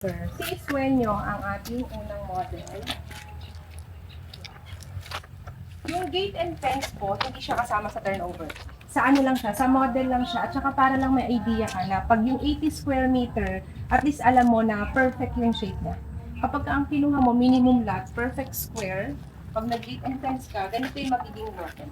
Si Sueño ang ating unang model. Yung gate and fence po, hindi siya kasama sa turnover. Sa ano lang siya, sa model lang siya. At saka para lang may idea ka na pag yung 80 square meter, at least alam mo na perfect yung shape niya. Kapag ang kinuha mo, minimum lot, perfect square, pag nag-gate and fence ka, ganito yung magiging model.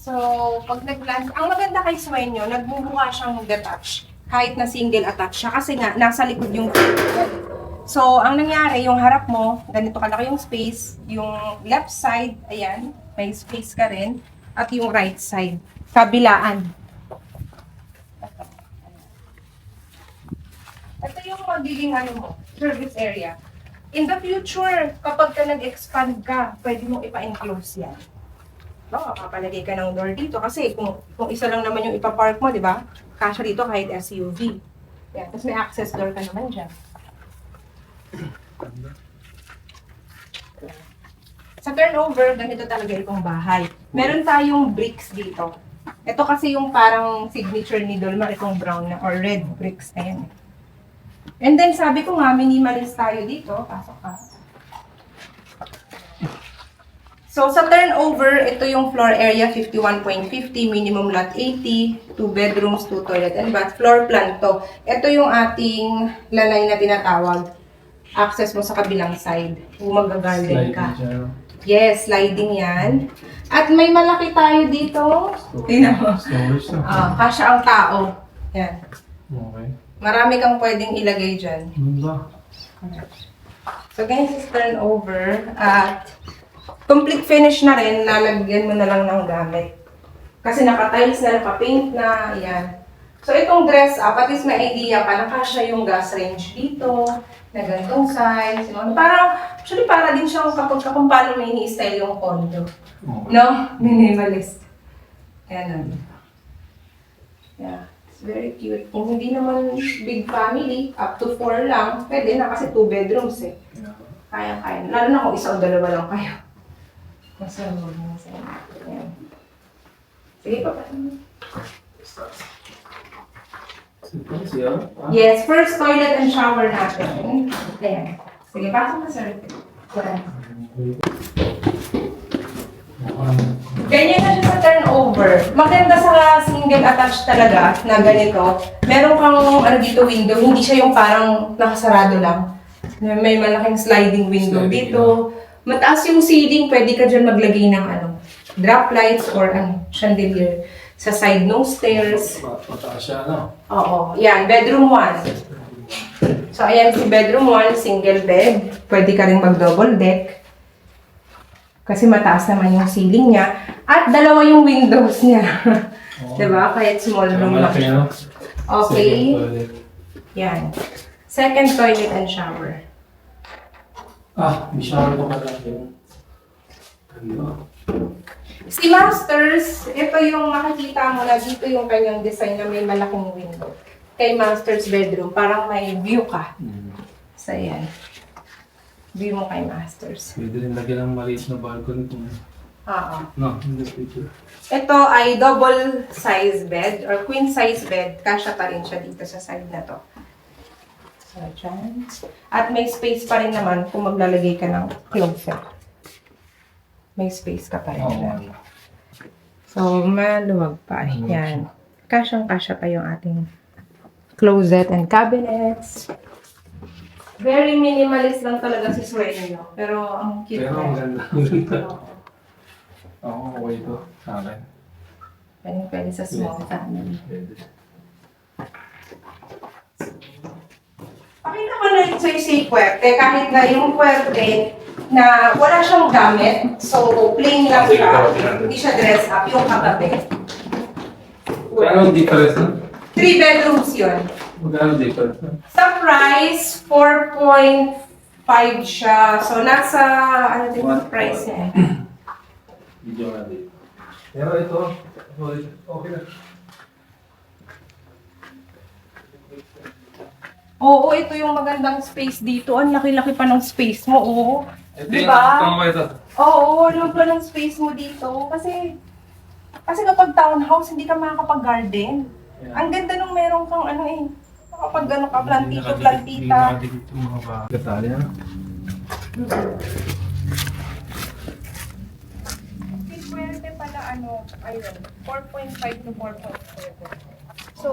So, pag nag-land, ang maganda kay Sueño, nagmumukha siyang detached. Kahit na single attach siya. Kasi nga, nasa likod yung So, ang nangyari, yung harap mo, ganito kalaki yung space. Yung left side, ayan, may space ka rin. At yung right side, kabilaan. Ito yung magiging ano mo, service area. In the future, kapag ka nag-expand ka, pwede mong ipa-enclose yan. Makapalagay ka ng door dito kasi kung isa lang naman yung ipapark mo, di ba? Kasya dito kahit SUV. Yan. Tapos may access door ka naman dyan. Sa turnover, ganito talaga itong bahay. Meron tayong bricks dito. Ito kasi yung parang signature ni Dolmar, itong brown na or red bricks na yan. And then sabi ko nga, minimalist tayo dito. Pasok ka. So, sa turnover, ito yung floor area 51.50, minimum lot 80, 2 bedrooms, 2 toilet and bath. Floor plan to. Ito yung ating lanay na tinatawag. Access mo sa kabilang side. Kung mag-garden ka. Yes, sliding yan. At may malaki tayo dito. Tingnan mo. Kasya ang tao. Yan. Okay. Marami kang pwedeng ilagay dyan. So, ganyan sa turnover. At complete finish na rin, lalagyan mo na lang ng gamit. Kasi naka-tiles na, naka-paint na, ayan. So itong dress up, at least may idea ka, nakasya yung gas range dito, na ganitong size, you know. Parang, actually para din siyang kapag kung paano may ini-style yung condo. No? Minimalist. Ayan. Yeah. It's very cute. Kung hindi naman big family, up to 4 lang, pwede na kasi 2 bedrooms eh. Kaya-kaya. Lalo na kung isa o dalawa lang kayo. Masunod mo sa ayan. Sige pa. Yes, first toilet and shower natin. Ayan. Sige, pasok na sir. Ganyan na siya sa turnover. Maganda sa single attached talaga na ganito. Meron kang ano dito window, hindi siya yung parang nakasarado lang. May malaking sliding window dito. Mataas yung ceiling, pwede ka dyan maglagay ng ano, drop lights or ano, chandelier sa side ng stairs. Mataas siya, no? Oo, yan, bedroom 1. So, ayan si bedroom 1, single bed. Pwede ka rin mag-double deck. Kasi mataas naman yung ceiling niya. At dalawa yung windows niya. Diba? Kahit small room lang. Malaki, no? Okay. Yan. Second toilet and shower. May shower pa pala yun. Ano? Si Masters, ito yung makikita mo na dito yung kanyang design na may malaking window. Kay Masters bedroom, parang may view ka. So, yan. View mo kay Masters. Pwede rin lagyan ng maliit na balcony kung... Oo. No, in the future. Ito ay double size bed or queen size bed. Kasya pa rin siya dito sa side na to. So, dyan. At may space pa rin naman kung maglalagay ka ng closet. May space ka pa rin. So, maluwag pa. Yan. Kasyang-kasya pa yung ating closet and cabinets. Very minimalist lang talaga si Sueño. Pero ang cute. Pero ang ganda. Ang ganda. Oo, okay ito. Sa akin. Pwede sa small family. Pwede. Pakita ko na rin sa'yo si Puerte, kahit na yung Puerte na wala siyang gamit, so plain lang siya, hindi siya dress up, yung kagabi. Magkano difference na? 3 bedrooms yun. Magkano difference na? Sa price, 4.5 siya. So nasa, ano din yung price niya eh. Video nga dito. Pero ito, okay na. Oo, ito yung magandang space dito. Ang laki-laki pa ng space mo, oo. Ito Diba? yung ito. Oo, alam pa ng space mo dito. Kasi Kasi kapag townhouse, hindi ka makakapag-garden. Ang ganda nung meron kang ano eh. Kapag gano'n ka, plantita. Detalye. Swerte pala ano, ayun, 4.5 to 4.7. So,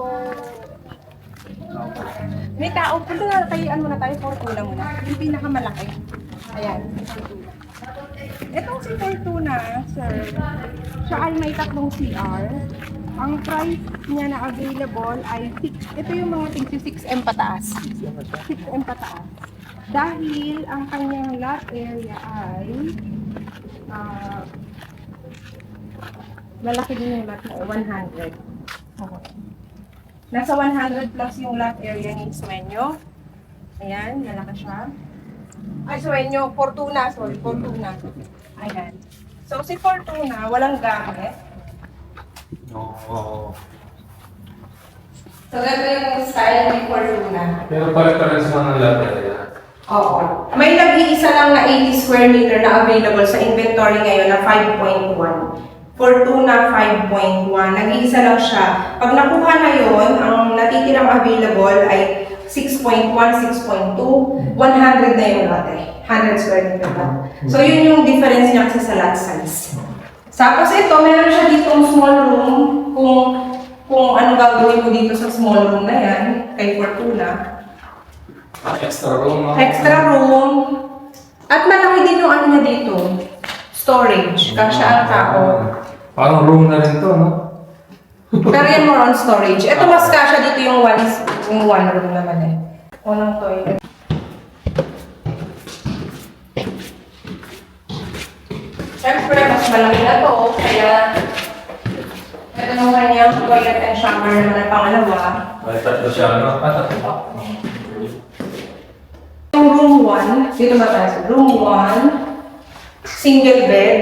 may tao, punta na tayo, ano na tayo, Fortuna muna. Yung pinakamalaki. Ayan, Fortuna. Itong si Fortuna, sir, siya ay may tatlong CR. Ang price niya na available ay 6, ito yung mga things, 6M pataas. 6M pataas. Dahil ang kanyang lot area ay malaki din yung lot mo, 100. Okay. Nasa 100 plus yung lot area ni Sueño. Ayan, malaki siya. Ay, Sueño, Fortuna, sorry, Fortuna. Ayan. So, si Fortuna, walang gamit. Oo. So, ganito yung style ni Fortuna. Pero pare-pares mga lahat nila. Oo. May nag-iisa lang na 80 square meter na available sa inventory ngayon na 5.1. Fortuna 5.1. Nag-iisa lang siya. Pag nakuha na yun, ang natitirang available ay 6.1, 6.2, 100 na yung lot eh. 100 square meter lang. So, yun yung difference niya kasi sa lot size. Tapos ito, meron siya ditong small room. Kung ano gagawin mo dito sa small room na yan, kay Fortuna. Extra room, no? Extra room. At malaki din yung ano niya dito. Storage. Kasya ang tao. Parang room na rin to, no? Pero yan more on storage. Ito mas kasya dito yung one room naman eh. Unang toilet. Siyempre, mas malaki na to. Kaya, ito nung kanyang toilet and shower naman ang pangalawa. May tatlo siya, no? Tatlo. Yung room 1, dito ba tayo? Room 1, single bed.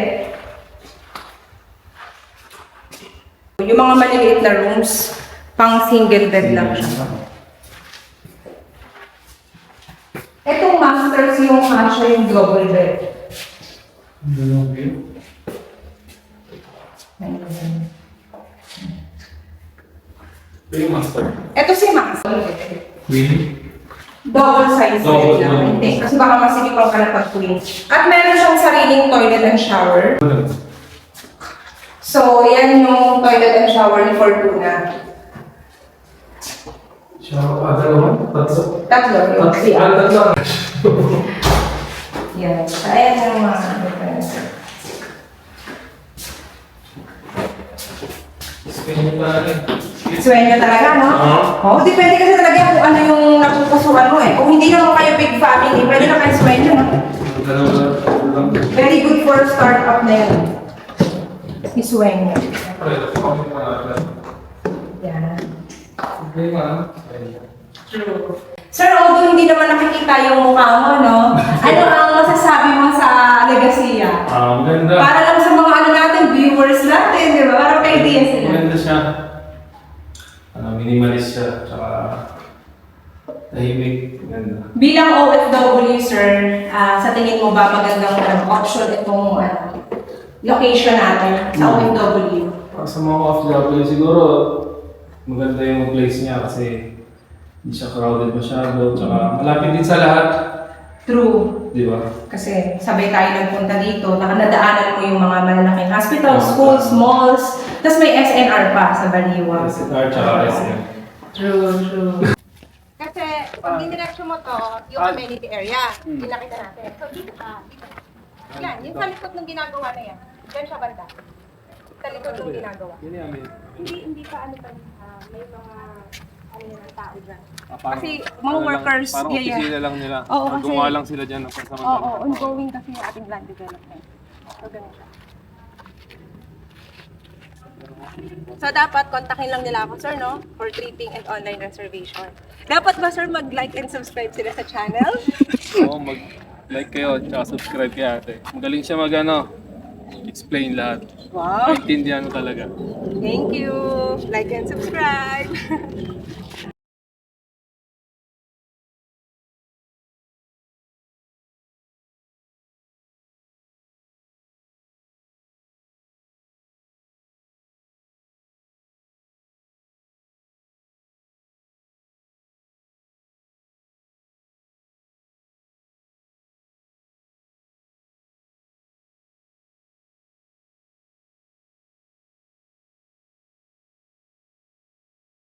Yung mga maliliit na rooms, pang single bed lang siya. Itong masters yung kasya yung double bed. Ito yung master. Ito si master. Really? Double size Double bed lang. lang. Hindi, kasi baka masigipang ka na pag-queen. At meron siyang sariling toilet and shower. So, yan yung toilet and shower ni Fortuna. Siya, dalawa? Tatlo? Tatlo, yung CR. Tatlo. Yan. So, ayan yung mga difference. Spin pa rin. Sueño talaga, no? Oo, depende kasi talaga kung ano yung napupusuan mo eh. Kung hindi naman kayo big family, pwede na kayo sueño, no? Dalawa lang. Very good for startup na yun. Si Sueño. Yan. Okay, ma'am. True. Sir, although hindi naman nakikita yung mukha mo, no? Ano ang masasabi mo sa Legacia? Maganda. Para lang sa mga ano natin, viewers natin, di ba? Para kay idea sila. Maganda siya. Minimalist siya. Tsaka tahimik. Maganda. Bilang OFW, sir, sa tingin mo ba magandang option itong location natin sa OFW? Para sa mga OFW, siguro maganda yung place niya kasi hindi siya crowded masyado. Tsaka malapit din sa lahat. True. Di ba? Kasi sabay tayo nagpunta dito, nadaanan mo yung mga malalaking hospitals, schools, malls, tapos may SNR pa sa Baliwa. SNR tsaka SM. True. Kasi pag dinireksyon mo to, yung amenity area, pinakita natin. So dito ka, dito. Yan, yung sa likod ng ginagawa na yan. Diyan siya banda. Sa likod ng ginagawa. Yun yung amin. Hindi pa ano pa, may mga ano yan ang tao dyan. Kasi mga workers, parang yeah, yeah. opisina lang nila. Oo, kasi- Gumawa lang sila dyan ng pansamantala. Oo, ongoing kasi yung ating land development. So, ganun siya. So, dapat kontakin lang nila ako, sir, no? For treating and online reservation. Dapat ba, sir, mag-like and subscribe sila sa channel? Oo, mag-like kayo, tsaka subscribe kay ate. Magaling siya explain lahat. Wow! Maintindihan mo talaga. Thank you! Like and subscribe!